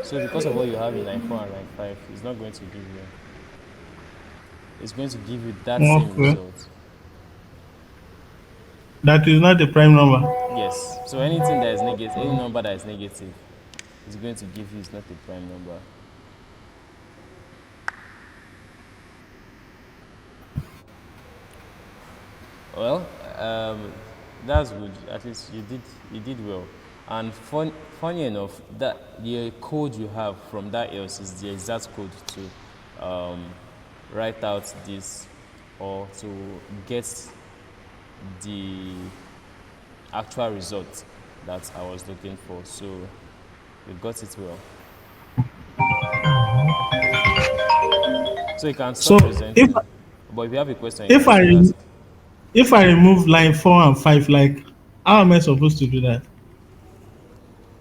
So because of what you have in line 4 and line 5, it's not going to give you. It's going to give you that same Okay. result. That is not the prime number. Yes. So anything that is negative, any number that is negative, is going to give you is not a prime number. Well, that's good. At least you did well. And funny enough, that the code you have from that else is the exact code to write out this or to get the actual result that I was looking for. So you got it well. So you can stop So presenting. But if you have a question, you if can I still ask. if I remove line 4 and 5, like how am I supposed to do that?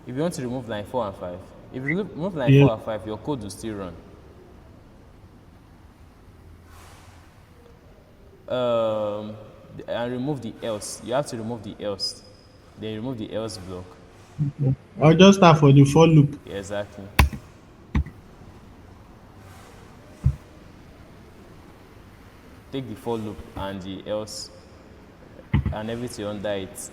If you want to remove line 4 and 5, if you remove line Yeah. 4 and 5, your code will still run. Um, and remove the else. You have to remove the else. Then remove the else block. I'll just start for the for loop. Yeah, exactly. Take the for loop and the else and everything under it.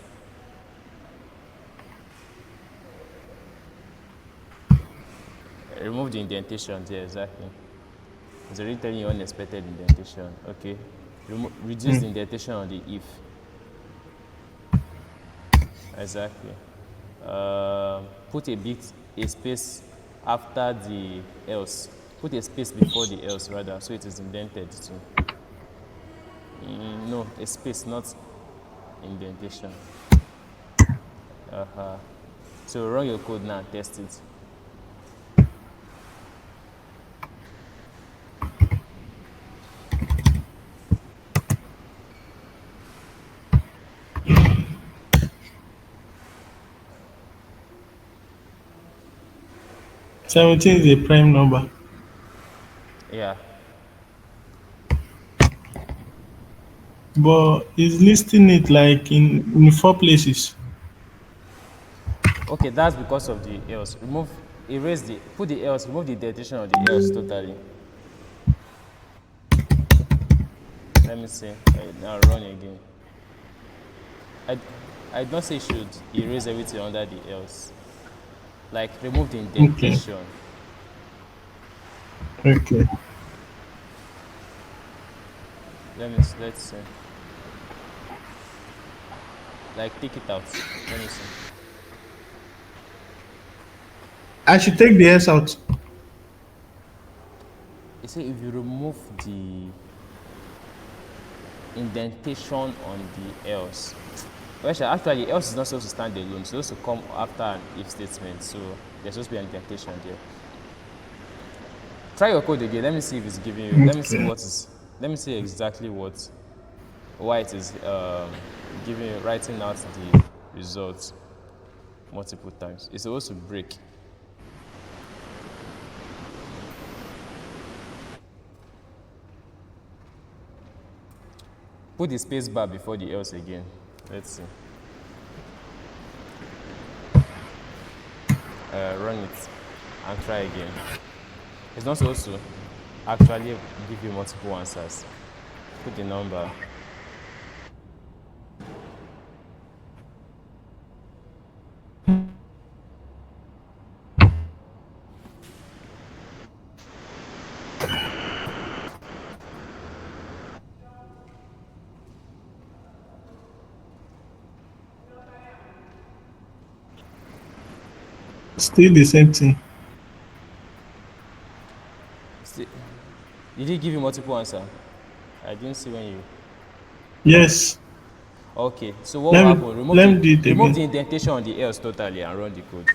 Remove the indentation there, exactly. It's already telling you unexpected indentation. Okay. Reduce the Mm. indentation on the if. Exactly. Put a space after the else. Put a space before the else rather, so it is indented too. No, a space, not indentation. So run your code now and test it. 17 is a prime number, Yeah. but it's listing it like in 4 places. Okay, that's because of the else. Put the else, remove the indentation of the else totally. Let me see. Now run again. I, I don't say you should erase everything under the else. Like remove the Okay. indentation. Okay. Let's see. Like take it out. Let me see. I should take the S out. You see, if you remove the indentation on the else, well, actually, else is not supposed to stand alone. It's supposed to come after an if statement. So there's supposed to be an indentation there. Try your code again. Let me see if it's giving you. Let me see Okay. what is. Let me see exactly why it is giving you writing out the results multiple times. It's supposed to break. Put the space bar before the else again. Let's see. Run it and try again. It's not supposed to actually give you multiple answers. Put the number. Still the same thing. See, did it give you multiple answer? I didn't see when you. Yes. Okay, so what will Let me happen? let me do it Remove again. the indentation on the else totally and run the code.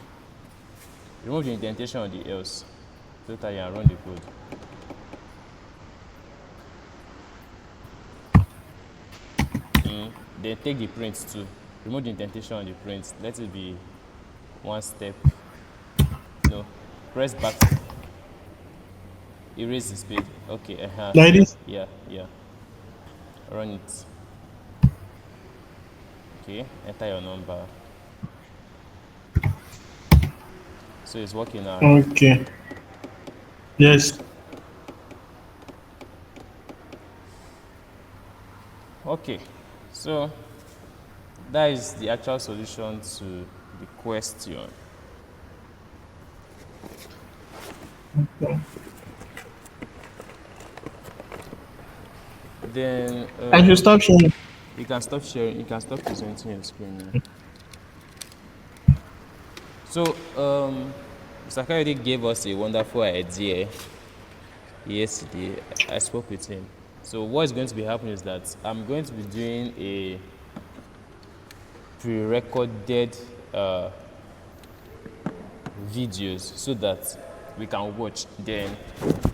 Remove the indentation on the else totally and run the code. Then take the print too. Remove the indentation on the print. Let it be one step. No. Press back. Erase the space. Okay, Like this. yeah, yeah. Run it. Okay, enter your number. So it's working now, right? Okay. Yes. Okay. So that is the actual solution to the question. Then I should stop sharing. you can stop sharing. You can stop presenting your screen now. So Mr. Kayode gave us a wonderful idea yesterday. I spoke with him. So what is going to be happening is that I'm going to be doing a pre-recorded videos so that we can watch. Then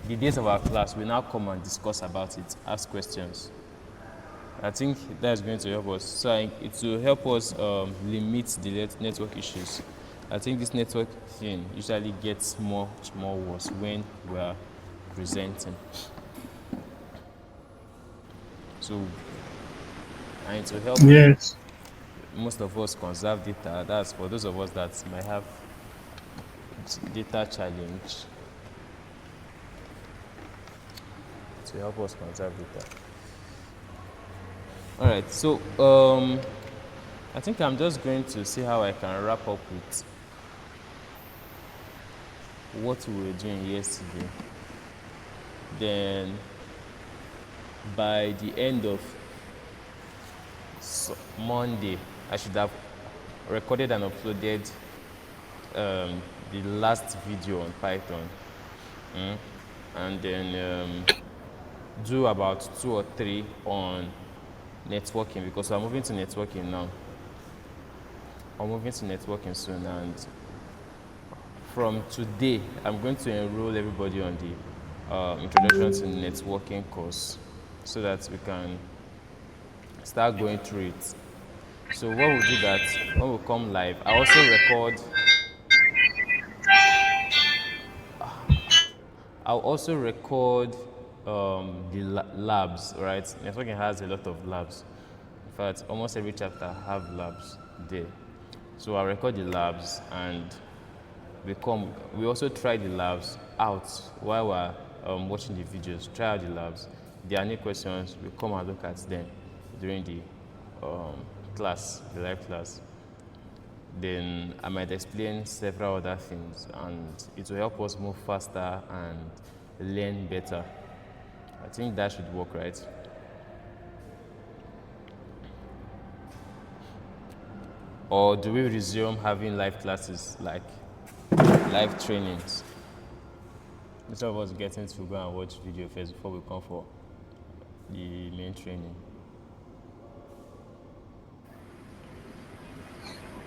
the days of our class, we now come and discuss about it, ask questions. I think that's going to help us. So it will help us limit the network issues. I think this network thing usually gets much more worse when we are presenting. So, and it will help Yes. most of us conserve data. That's for those of us that might have data challenge. To help us conserve data. All right. So I think I'm just going to see how I can wrap up with what we were doing yesterday. Then by the end of Monday, I should have recorded and uploaded the last video on Python, and then do about 2 or 3 on networking, because I'm moving to networking now. I'm moving to networking soon, and from today, I'm going to enroll everybody on the introduction to networking course, so that we can start going through it. So what we'll do that when we come live, I also record. I'll also record the labs, right? Networking has a lot of labs. In fact, almost every chapter have labs there. So I'll record the labs, and we also try the labs out while we're watching the videos. Try out the labs. If there are any questions, we come and look at them during the class, the live class. Then I might explain several other things, and it will help us move faster and learn better. I think that should work, right? Or do we resume having live classes, like live trainings? Instead of us getting to go and watch video first before we come for the main training.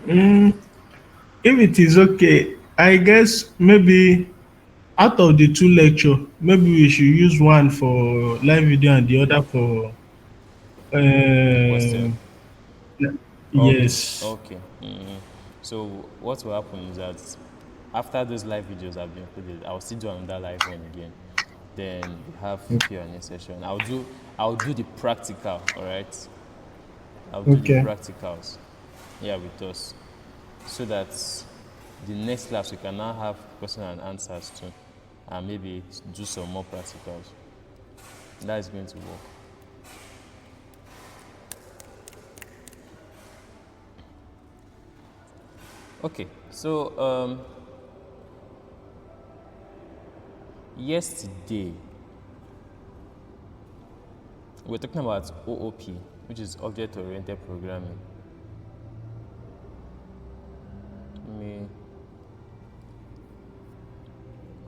If it is okay, I guess maybe out of the two lecture, maybe we should use one for live video and the other for Question. uh, Okay, yes. okay. So what will happen is that after those live videos have been uploaded, I'll still do another live one again. Then we have Q&A session. I'll do the practical, all right? I'll do the Okay. practicals, yeah, with us, so that the next class we can now have question and answers too, and maybe do some more practicals. That is going to work. Okay, so yesterday we're talking about OOP, which is object-oriented programming. Let me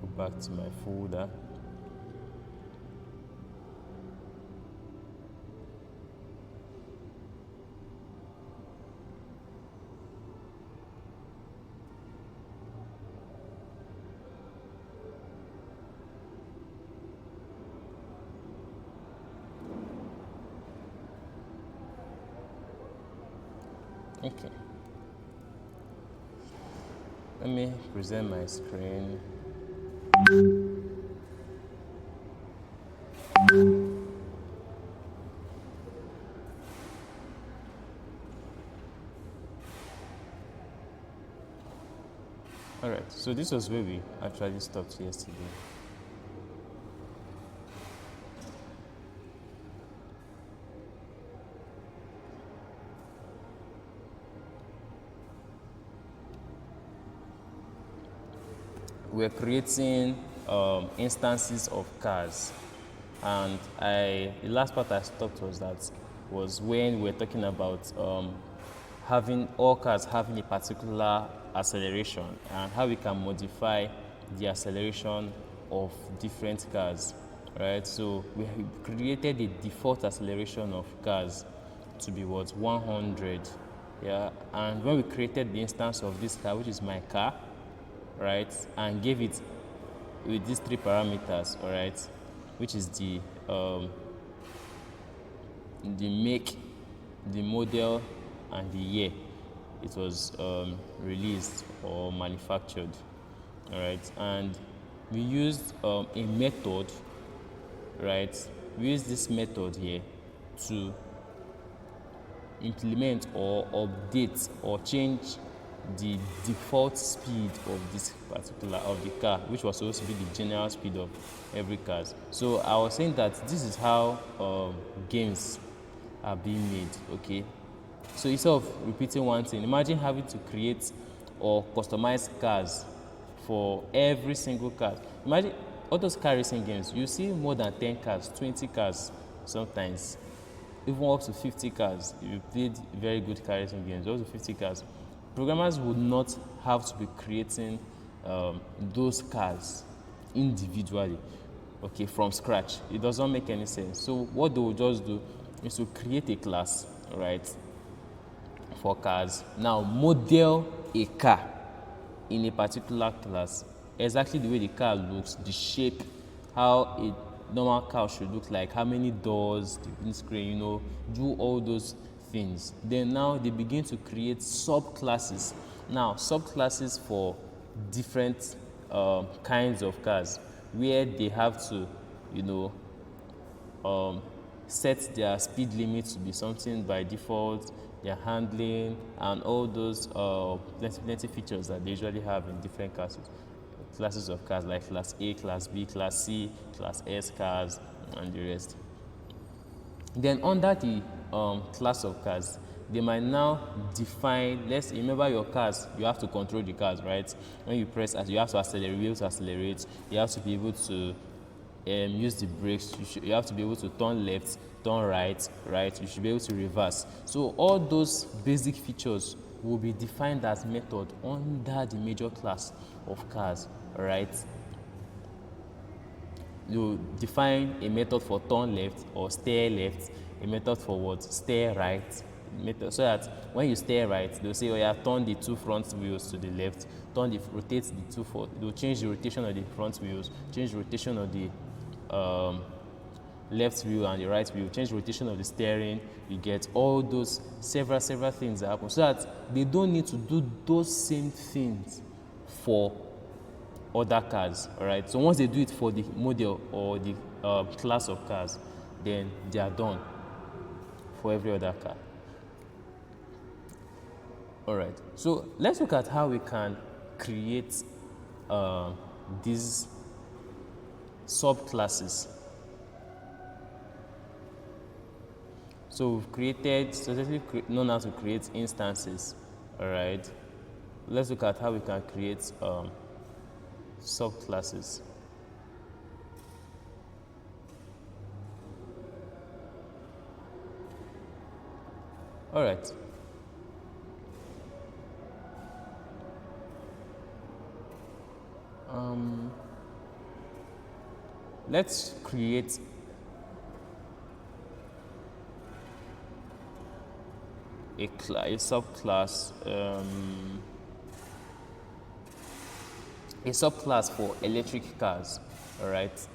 go back to my folder. Okay. Let me present my screen. All right. So this was where we actually stopped yesterday. We're creating instances of cars, and the last part I stopped was when we're talking about having all cars having a particular acceleration and how we can modify the acceleration of different cars, right? So we created a default acceleration of cars to be what, 100, yeah. And when we created the instance of this car, which is my car, right, and gave it with these three parameters, all right, which is the make, the model, and the year it was released or manufactured, all right. And we used a method, right? We use this method here to implement or update or change the default speed of this particular of the car, which was supposed to be the general speed of every car. So I was saying that this is how games are being made, okay? So instead of repeating one thing, imagine having to create or customize cars for every single car. Imagine all those car racing games, you see more than 10 cars, 20 cars sometimes, even up to 50 cars. If you played very good car racing games, up to 50 cars. Programmers would not have to be creating those cars individually, okay, from scratch. It doesn't make any sense. So what they will just do is to create a class, right, for cars. Now model a car in a particular class, exactly the way the car looks, the shape, how a normal car should look like, how many doors, the windscreen, you know, do all those things. Then now they begin to create subclasses. Now subclasses for different kinds of cars, where they have to, you know, set their speed limit to be something by default, their handling, and all those plenty features that they usually have in different classes of cars, like class A, class B, class C, class S cars, and the rest. Then under the class of cars, they might now define, let's remember your cars, you have to control the cars, right? When you press, you have to accelerate, be able to accelerate, you have to be able to use the brakes, you have to be able to turn left, turn right, you should be able to reverse. So all those basic features will be defined as method under the major class of cars, right? You define a method for turn left or steer left, a method for what, steer right, method, so that when you steer right, they'll say, oh yeah, turn the two front wheels to the left, rotate the two forward, they'll change the rotation of the front wheels, change the rotation of the left wheel and the right wheel, change the rotation of the steering. You get all those several things that happen, so that they don't need to do those same things for other cars, all right? So once they do it for the model or the class of cars, then they are done for every other car. All right, so let's look at how we can create these subclasses. So we've created, successfully known how to create instances, all right? Let's look at how we can create subclasses. All right. Let's create a subclass, a subclass for electric cars, all right?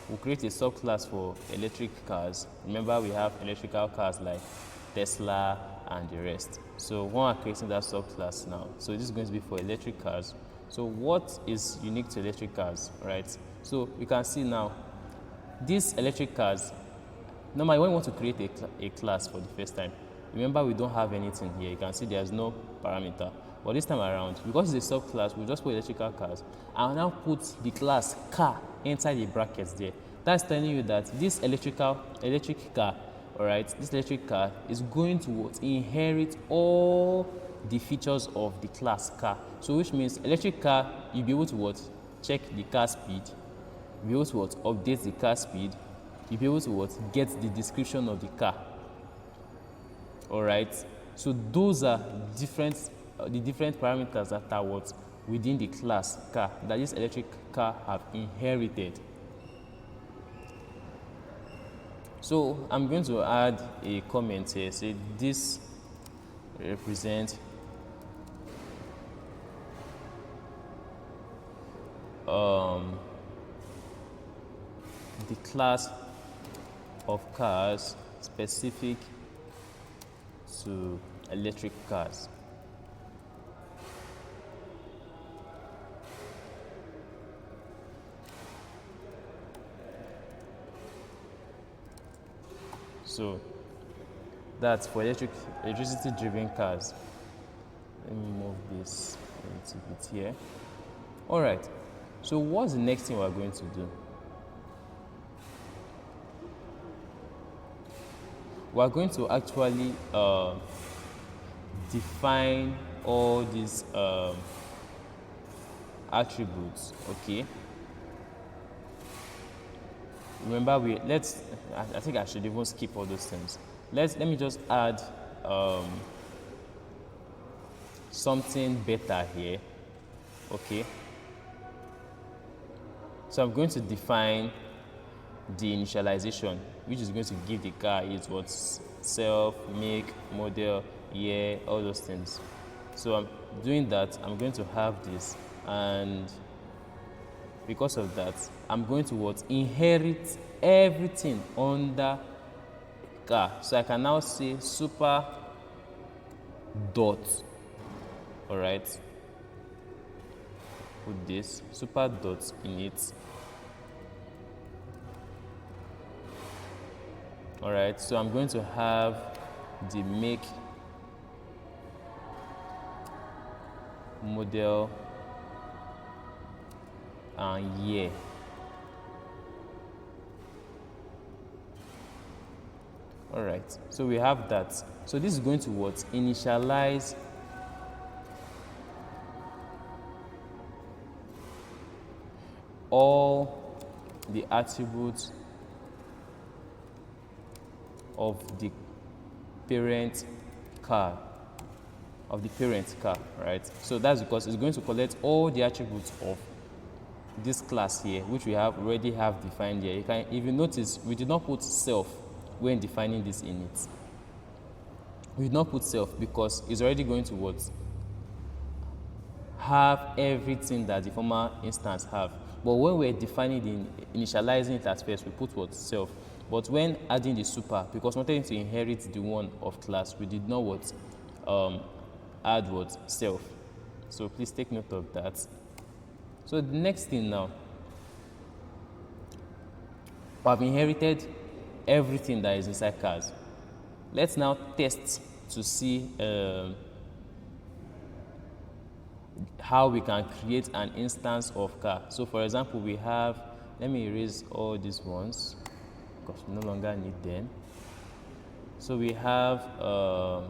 We'll create a subclass for electric cars. Remember, we have electrical cars like Tesla and the rest. So when we're creating that subclass now, so this is going to be for electric cars. So what is unique to electric cars, right? So you can see now, these electric cars, normally when you want to create a class for the first time, remember we don't have anything here. You can see there's no parameter. But this time around, because it's a subclass, we'll just put electrical cars and now put the class car inside the brackets there. That's telling you that this electric car, all right, this electric car is going to what? Inherit all the features of the class car. So which means electric car, you'll be able to what? Check the car speed. You'll be able to what? Update the car speed. You'll be able to what? Get the description of the car. All right. So those are different, the different parameters that are what within the class car that this electric car have inherited. So I'm going to add a comment here. Say this represents the class of cars specific to electric cars. So that's for electricity driven cars. Let me move this a little bit here. All right. So what's the next thing we're going to do? We're going to actually define all these attributes. Okay. Remember, I think I should even skip all those things. Let me just add something better here. Okay. So I'm going to define the initialization, which is going to give the car its what? Self, make, model, year, all those things. So I'm doing that. I'm going to have this, and because of that, I'm going to what? Inherit everything under car. So I can now say super dot. All right. Put this super dot in it. All right. So I'm going to have the make, model, and year. All right, so we have that. So this is going to what? Initialize all the attributes of the parent car, right? So that's because it's going to collect all the attributes of this class here, which we already have defined here. If you notice, we did not put self when defining this in it. We did not put self because it's already going to what? Have everything that the former instance have. But when we're defining initializing it at first, we put what? Self. But when adding the super, because we wanted to inherit the one of class, we did not what? Add what? Self. So please take note of that. So the next thing now, we have inherited everything that is inside cars. Let's now test to see how we can create an instance of car. So for example, we have, let me erase all these ones because we no longer need them. So we have a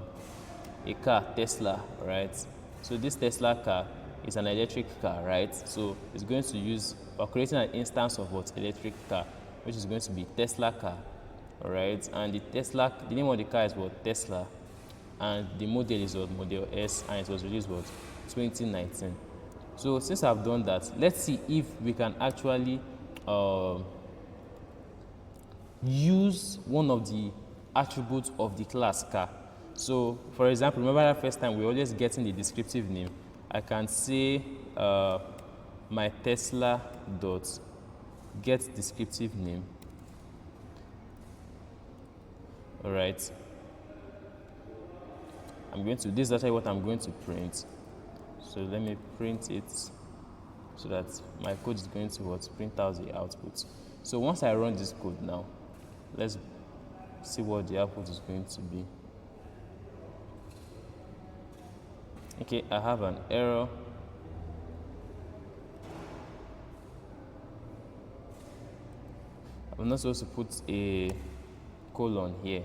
car, Tesla, right? So this Tesla car is an electric car, right? So it's going to use, we're creating an instance of what? Electric car, which is going to be Tesla car, all right? And the name of the car is what? Tesla, and the model is what? Model S, and it was released what? 2019. So since I've done that, let's see if we can actually use one of the attributes of the class car. So for example, remember that first time we're always getting the descriptive name. I can say my Tesla dot get descriptive name. All right. This is actually what I'm going to print. So let me print it so that my code is going to what? Print out the output. So once I run this code now, let's see what the output is going to be. Okay, I have an error. I'm not supposed to put a colon here.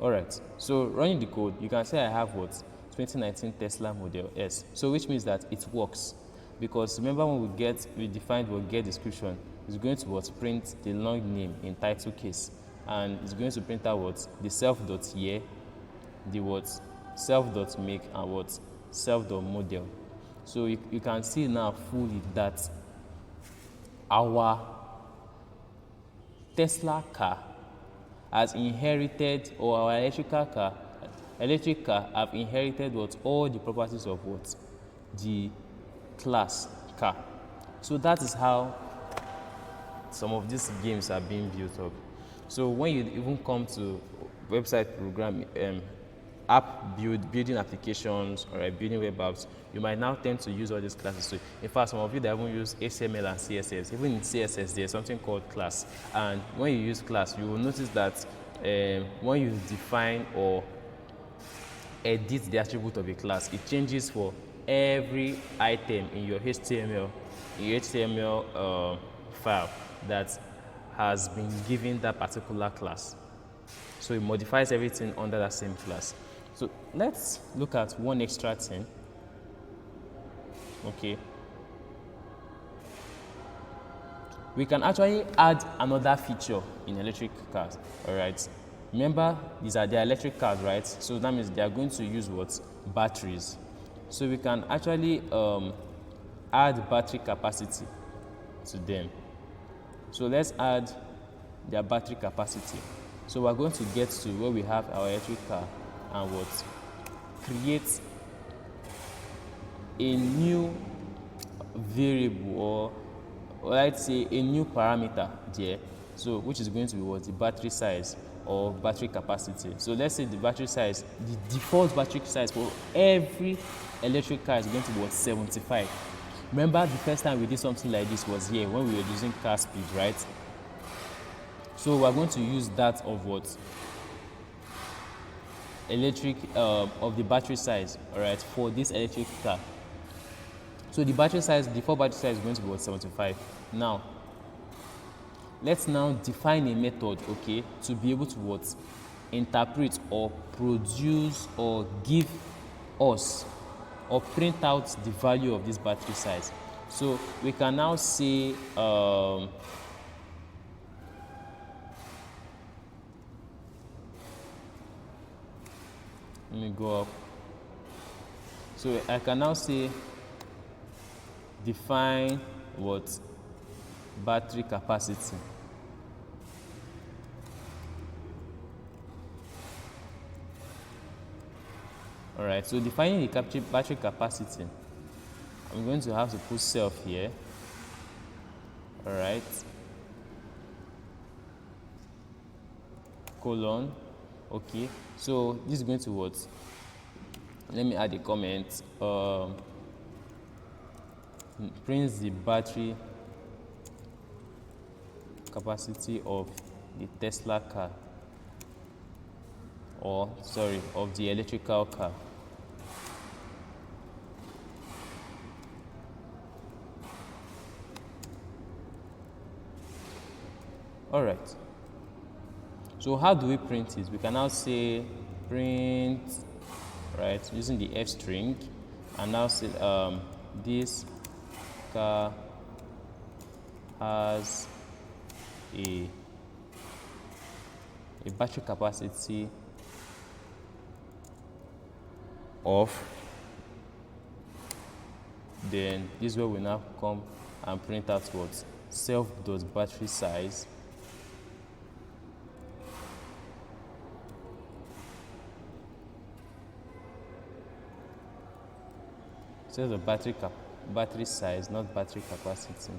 Alright, so running the code, you can say I have what? 2019 Tesla Model S. So which means that it works. Because remember when we defined what get description, it's going to what? Print the long name in title case. And it's going to print out what? The self.year, the what? Self.make and what? Self.model. So you can see now fully that our Tesla car has inherited, or our electric car have inherited what? All the properties of what? The class car. So that is how some of these games are being built up. So when you even come to website program, building applications or building web apps, you might now tend to use all these classes. So in fact, some of you that even use HTML and CSS, even in CSS, there's something called class. And when you use class, you will notice that when you define or edit the attribute of a class, it changes for every item in your HTML, file that has been given that particular class. So it modifies everything under that same class. So let's look at one extra thing. Okay. We can actually add another feature in electric cars. All right. Remember, these are their electric cars, right? So that means they are going to use what? Batteries. So we can actually add battery capacity to them. So let's add their battery capacity. So we're going to get to where we have our electric car and what? Create a new variable, or let's say a new parameter there. So which is going to be what? The battery size or battery capacity. So let's say the battery size, the default battery size for every electric car is going to be what? 75. Remember the first time we did something like this was here when we were using car speed, right? So we're going to use that of what? Electric of the battery size, all right, for this electric car. So the battery size, the default battery size is going to be what? 75. Now let's now define a method, okay, to be able to what? Interpret or produce or give us or print out the value of this battery size. So we can now say let me go up. So I can now say define what? Battery capacity. All right, so defining the battery capacity, I'm going to have to put self here. All right, colon. Okay, so this is going to what? Let me add a comment. Prints the battery capacity of the Tesla car, or sorry, of the electrical car. All right. So how do we print it? We can now say print, right, using the F string, and now say this car has a battery capacity of, then this is where we now come and print out what? Self.battery size says the battery size, not battery capacity.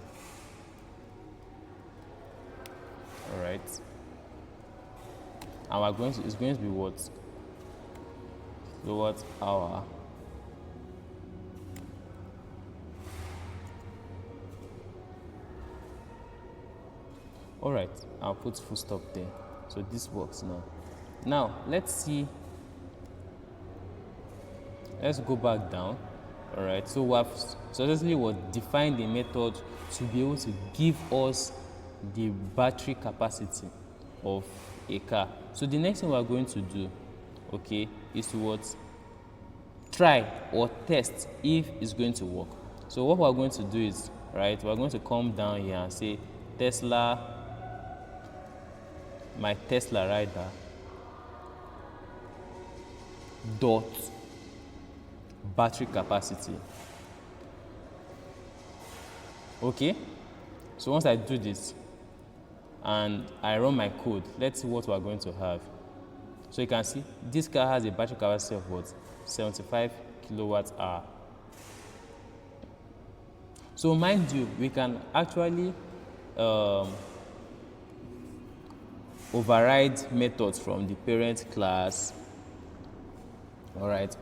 All right, and we're going to, it's going to be what? Kilowatt hour all right, I'll put full stop there. So this works now. Now let's see, let's go back down. All right, so we have successfully defined the method to be able to give us the battery capacity of a car. So the next thing we are going to do, okay, is to what, try or test if it's going to work. So what we're going to do is, right, we're going to come down here and say Tesla, my Tesla rider dot battery capacity. Okay, so once I do this and I run my code, let's see what we're going to have. So you can see this car has a battery capacity of what, 75 kilowatt hour. So mind you, we can actually override methods from the parent class, all right,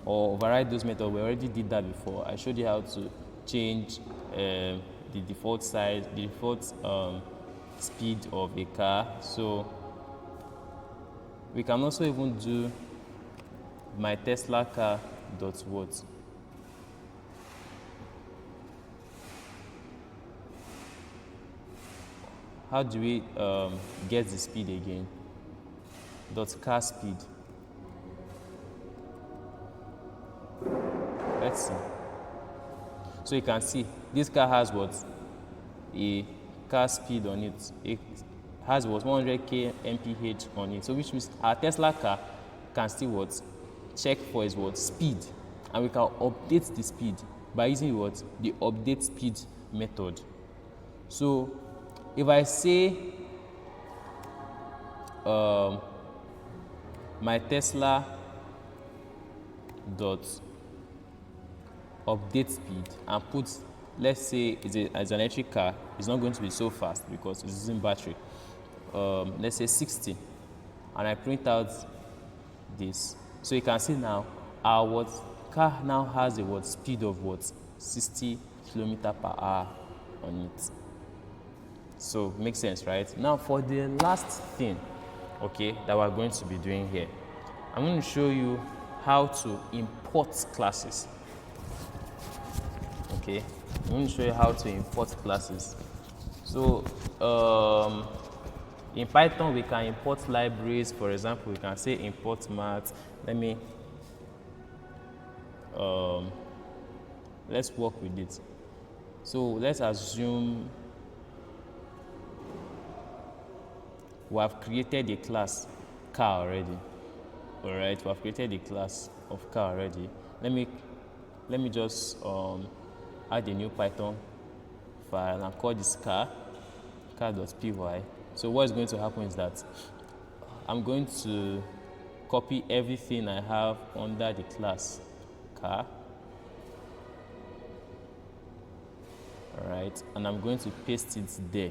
or override those methods. We already did that before. I showed you how to change the default size, the default speed of a car. So we can also even do my Tesla car dot what. How do we get the speed again? Dot car speed. Let's see. So you can see this car has what, a car speed on it. It has what, 100k mph on it. So which means our Tesla car can still what, check for its what, speed, and we can update the speed by using what, the update speed method. So if I say my Tesla dot update speed and put, let's say it's an electric car, it's not going to be so fast because it's using battery, let's say 60, and I print out this. So you can see now our what, car now has a what, speed of what, 60 kilometer per hour on it. So makes sense, right? Now for the last thing, okay, that we're going to be doing here, I'm going to show you how to import classes. Okay, I'm going to show you how to import classes. So in Python we can import libraries. For example, we can say import math. Let's work with it. So let's assume we have created a class car already. All right, we have created a class of car already. Let me just add a new Python file and call this car.py. So what is going to happen is that I'm going to copy everything I have under the class car. All right, and I'm going to paste it there.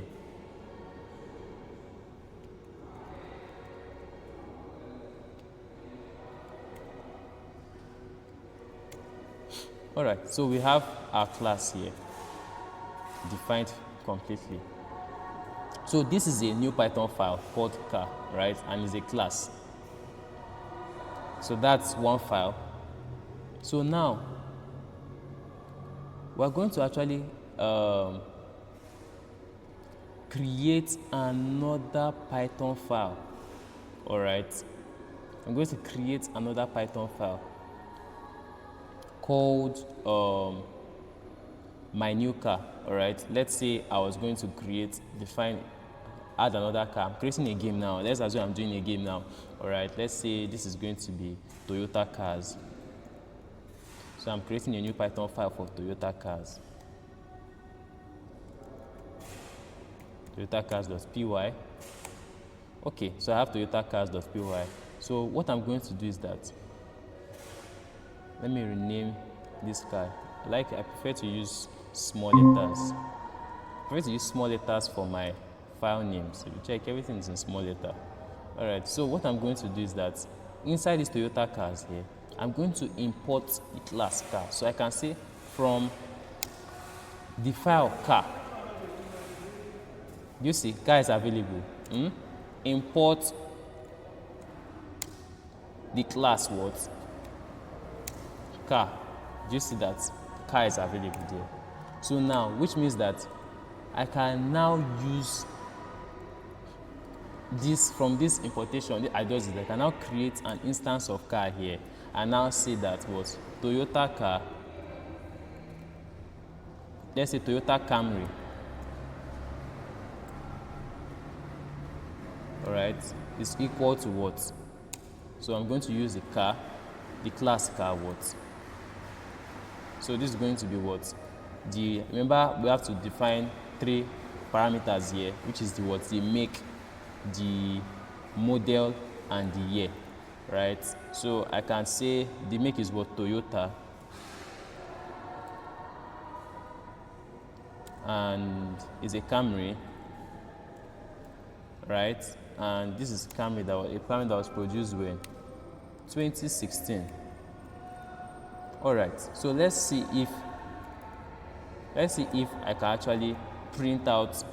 All right, so we have our class here defined completely. So this is a new Python file called car, right? And it's a class. So that's one file. So now we're going to actually create another Python file. All right, I'm going to create another Python file called my new car. All right, let's say I was going to add another car. I'm creating a game now. Let's assume I'm doing a game now. All right, let's say this is going to be Toyota cars. So I'm creating a new Python file for Toyota cars. Toyota cars.py. Okay, so I have Toyota cars.py. So what I'm going to do is that, let me rename this car. I prefer to use small letters. I prefer to use small letters for my file names. So you check, everything is in small letter. All right, so what I'm going to do is that inside this Toyota cars here, I'm going to import the class car. So I can say from the file car, you see car is available. Import the class what? Car. Do you see that? Car is available there. So now, which means that I can now use this from this importation. I just did. I can now create an instance of car here and now say that what Toyota car. Let's say Toyota Camry. All right, is equal to what? So I'm going to use the car, the class car what? So this is going to be what? Remember we have to define 3 parameters here, which is the what? The make, the model, and the year, right? So I can say the make is what? Toyota, and is a Camry, right? And this is Camry a Camry that was produced when 2016. All right, so let's see if I can actually print out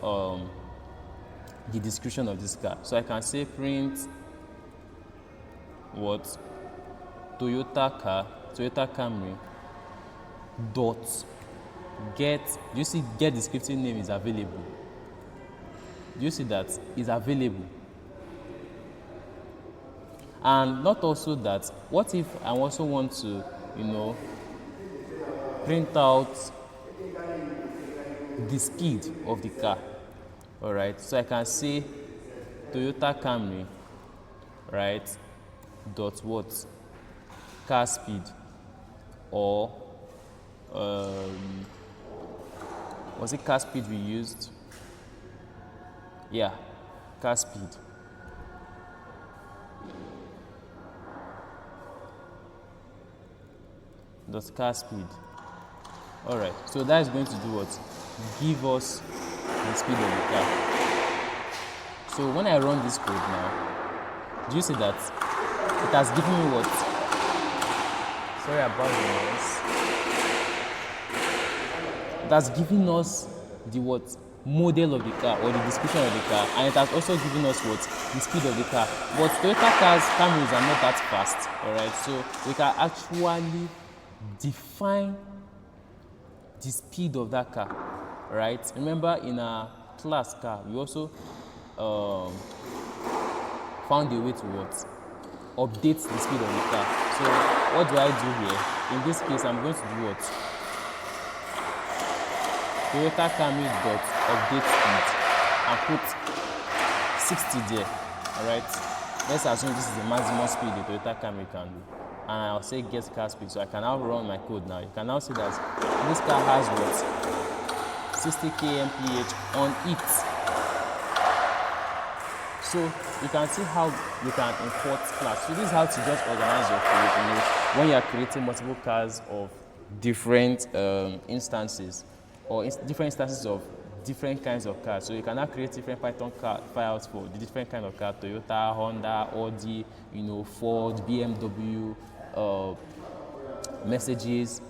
the description of this car. So I can say print what? Toyota Camry dot get. Do you see get descriptive name is available? Do you see that is available? And not also that, what if I also want to, print out the speed of the car? All right, so I can say Toyota Camry, right, dot what? Car speed, or was it car speed we used? Yeah, car speed. Dot car speed. All right, so that is going to do what? Give us the speed of the car. So when I run this code now, do you see that it has given me what? Sorry about the noise. It has given us the what? Model of the car, or the description of the car, and it has also given us what? The speed of the car. But Toyota Camrys are not that fast, all right? So we can actually define the speed of that car, right? Remember in our class car, we also found a way to what? Update the speed of the car. So what do I do here? In this case, I'm going to do what? Toyota Camry dot update speed and put 60 there. Alright. Let's assume this is the maximum speed the Toyota Camry can do. And I'll say get car speed. So I can now run my code now. You can now see that this car has what? 60 kmph on it. So you can see how you can import class. So this is how to just organize your code, when you are creating multiple cars of different instances, or different instances of different kinds of cars. So you can now create different Python files for the different kind of car: Toyota, Honda, Audi, Ford, BMW, Mercedes,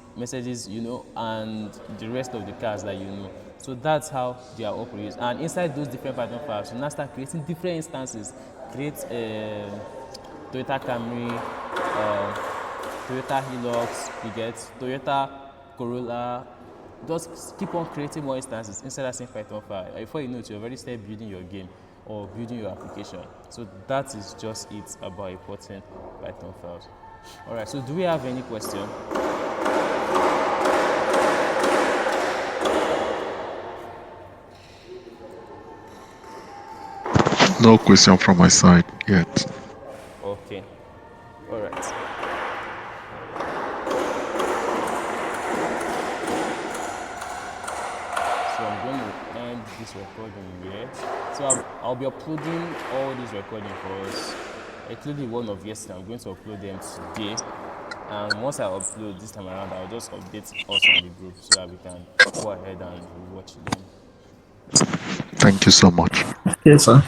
and the rest of the cars that you know. So that's how they are all produced. And inside those different Python files, you now start creating different instances. Create Toyota Camry, Toyota Hilux, you get Toyota Corolla. Just keep on creating more instances inside that same Python file. Before you know it, you already start building your game or building your application. So that is just it about importing Python files. All right, so do we have any question? No question from my side yet. Okay. All right. So I'm going to end this recording here. So I'll be uploading all these recordings for us, including one of yesterday. I'm going to upload them today. And once I upload this time around, I'll just update us on the group so that we can go ahead and watch them. Thank you so much. Yes, sir.